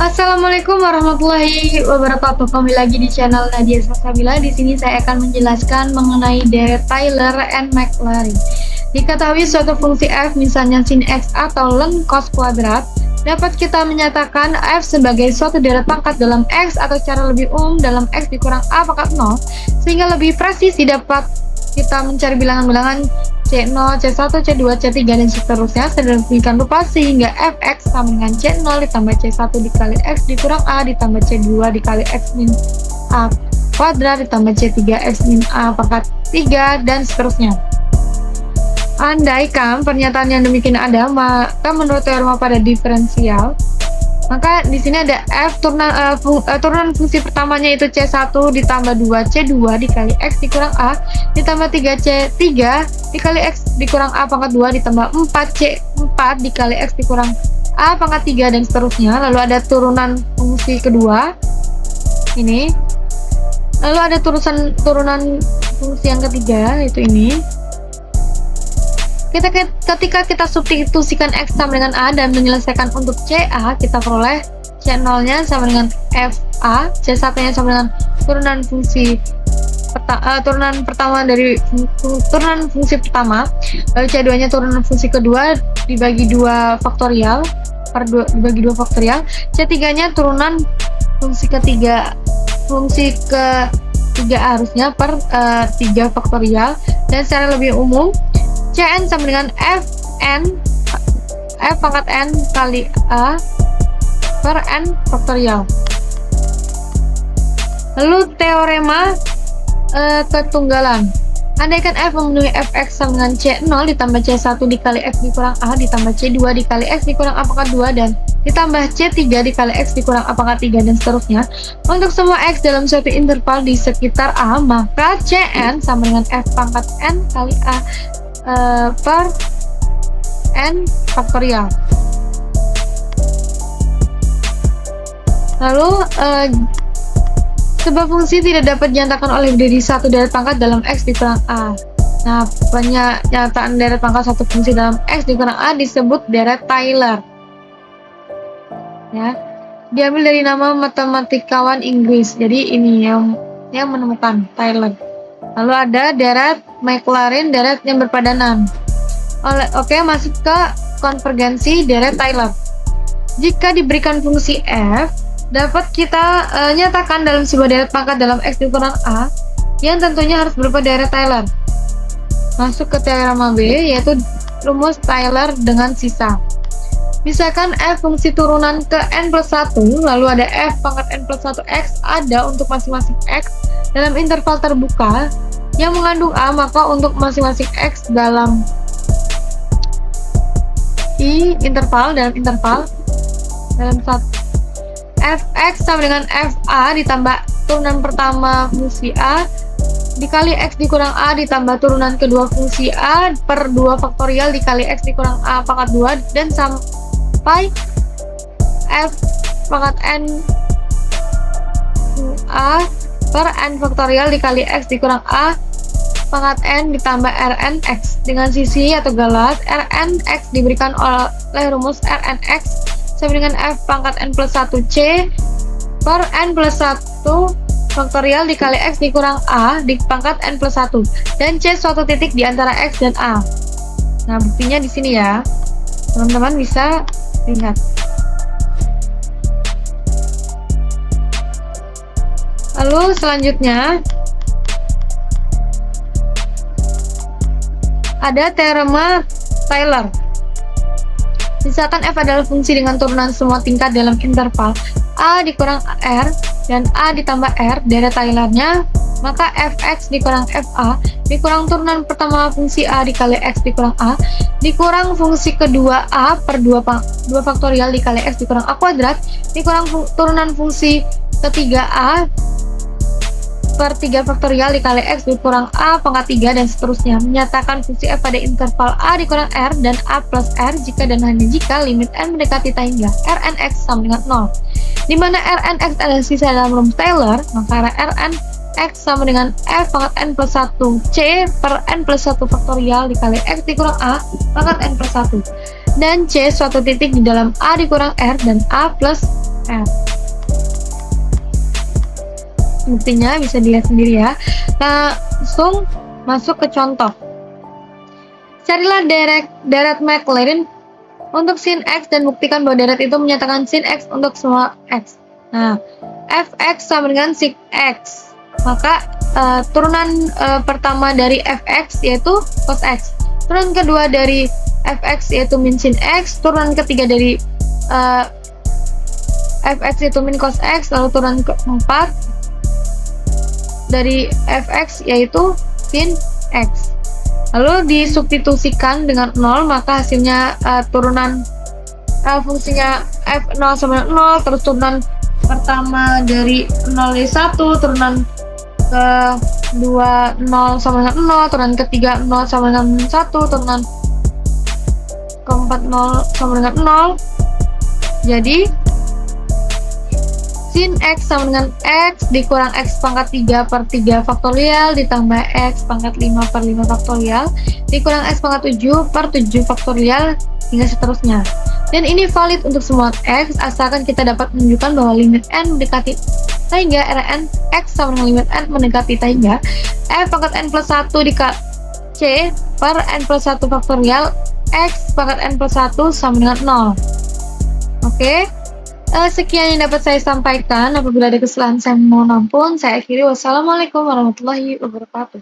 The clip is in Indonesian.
Assalamualaikum warahmatullahi wabarakatuh. Kembali lagi di channel Nadia Salsabila. Di sini saya akan menjelaskan mengenai deret Taylor and Maclaurin. Diketahui suatu fungsi f, misalnya sin x atau ln cos kuadrat, dapat kita menyatakan f sebagai suatu deret pangkat dalam x atau secara lebih umum dalam x dikurang a pangkat 0, sehingga lebih presisi dapat kita mencari bilangan-bilangan C0, C1, C2, C3, dan seterusnya sedemikian rupa sehingga fx sama dengan C0 ditambah C1 dikali x dikurang a ditambah C2 dikali x min a kuadrat ditambah C3 x min a pangkat 3 dan seterusnya. Andaikan pernyataan yang demikian ada, maka menurut teorema pada diferensial, maka di sini ada f turunan fungsi pertamanya itu C1 ditambah 2C2 dikali x dikurang a ditambah 3C3 dikali x dikurang a pangkat 2 ditambah 4C4 dikali x dikurang a pangkat 3 dan seterusnya. Lalu ada turunan fungsi kedua ini. Lalu ada turunan fungsi yang ketiga yaitu ini. Ketika kita substitusikan x sama dengan a dan menyelesaikan untuk CA, kita peroleh C0 nya sama dengan FA, C1 nya sama dengan turunan fungsi turunan fungsi pertama, lalu C2 nya turunan fungsi kedua dibagi 2 faktorial dibagi 2 faktorial, C3 nya turunan fungsi ketiga harusnya per 3 faktorial, dan secara lebih umum Cn sama dengan f pangkat n kali a per n faktorial. Lalu teorema ketunggalan. Andaikan f memenuhi fx sama dengan C0 ditambah C1 dikali x dikurang a ditambah C2 dikali x dikurang a pangkat 2 dan ditambah C3 dikali x dikurang a pangkat 3 dan seterusnya untuk semua x dalam suatu interval di sekitar a, maka Cn sama dengan f pangkat n kali a per n faktorial. Lalu sebuah fungsi tidak dapat dinyatakan oleh berdiri satu deret pangkat dalam x dikurang a. Nah, pernyataan deret pangkat satu fungsi dalam x dikurang a disebut deret Taylor. Ya, diambil dari nama matematikawan Inggris. Jadi ini yang menemukan Taylor. Lalu ada deret Maclaurin, deret yang berpadanan. Oke, masuk ke konvergensi deret Taylor. Jika diberikan fungsi f, dapat kita nyatakan dalam sebuah deret pangkat dalam x dikurang a, yang tentunya harus berupa deret Taylor. Masuk ke teorema B, yaitu rumus Taylor dengan sisa. Misalkan f fungsi turunan ke n plus 1, lalu ada f pangkat n plus 1x ada untuk masing-masing x dalam interval terbuka yang mengandung a, maka untuk masing-masing x dalam dalam satu fx sama dengan fa ditambah turunan pertama fungsi a dikali x dikurang a ditambah turunan kedua fungsi a per 2 faktorial dikali x dikurang a pangkat 2 dan sampai f pangkat n a per n faktorial dikali x dikurang a pangkat n ditambah rn x dengan sisi atau galat rn x diberikan oleh rumus rn x sama dengan f pangkat n plus 1c per n plus 1 faktorial dikali x dikurang a di pangkat n plus 1 dan c suatu titik di antara x dan a. Nah, buktinya di sini ya, teman-teman bisa lihat. Lalu selanjutnya ada teorema Taylor. Misalkan f adalah fungsi dengan turunan semua tingkat dalam interval a dikurang r dan a ditambah r, deret Taylornya, maka fx dikurang fa dikurang turunan pertama fungsi a dikali x dikurang a dikurang fungsi kedua a per 2 faktorial dikali x dikurang a kuadrat dikurang turunan fungsi ketiga a per 3 faktorial dikali x dikurang a pangkat 3 dan seterusnya, menyatakan fungsi f pada interval a dikurang r dan a plus r jika dan hanya jika limit n mendekati hingga rn x sama dengan 0, di mana rn x adalah sisa dalam rumus Taylor, maka rn x sama dengan f pangkat n plus 1 c per n plus 1 faktorial dikali x dikurang a pangkat n plus 1 dan c suatu titik di dalam a dikurang r dan a plus R. Buktinya bisa dilihat sendiri ya. Langsung masuk ke contoh. Carilah deret Maclaurin untuk sin X dan buktikan bahwa deret itu menyatakan sin X untuk semua X. Nah, fx sama dengan sin X. Maka turunan pertama dari fx yaitu cos X. Turunan kedua dari fx yaitu min sin X. Turunan ketiga dari fx yaitu min cos X. Lalu turunan keempat dari fx yaitu sin X. Lalu disubstitusikan dengan 0, maka hasilnya turunan fungsinya f0 sama dengan 0, terus turunan pertama dari 0 jadi 1, turunan kedua 0 sama dengan 0, turunan ketiga 0 sama dengan 1, turunan keempat 0 sama dengan 0. Jadi sin X sama dengan X dikurang X pangkat 3 per 3 faktorial ditambah X pangkat 5 per 5 faktorial dikurang X pangkat 7 per 7 faktorial hingga seterusnya. Dan ini valid untuk semua X asalkan kita dapat menunjukkan bahwa limit N mendekati tangga Rn X sama dengan limit N mendekati tangga F pangkat N plus 1 dikali C per N plus 1 faktorial X pangkat N plus 1 sama dengan 0. Oke. Sekian yang dapat saya sampaikan. Apabila ada kesalahan saya mohon ampun. Saya akhiri. Wassalamualaikum warahmatullahi wabarakatuh.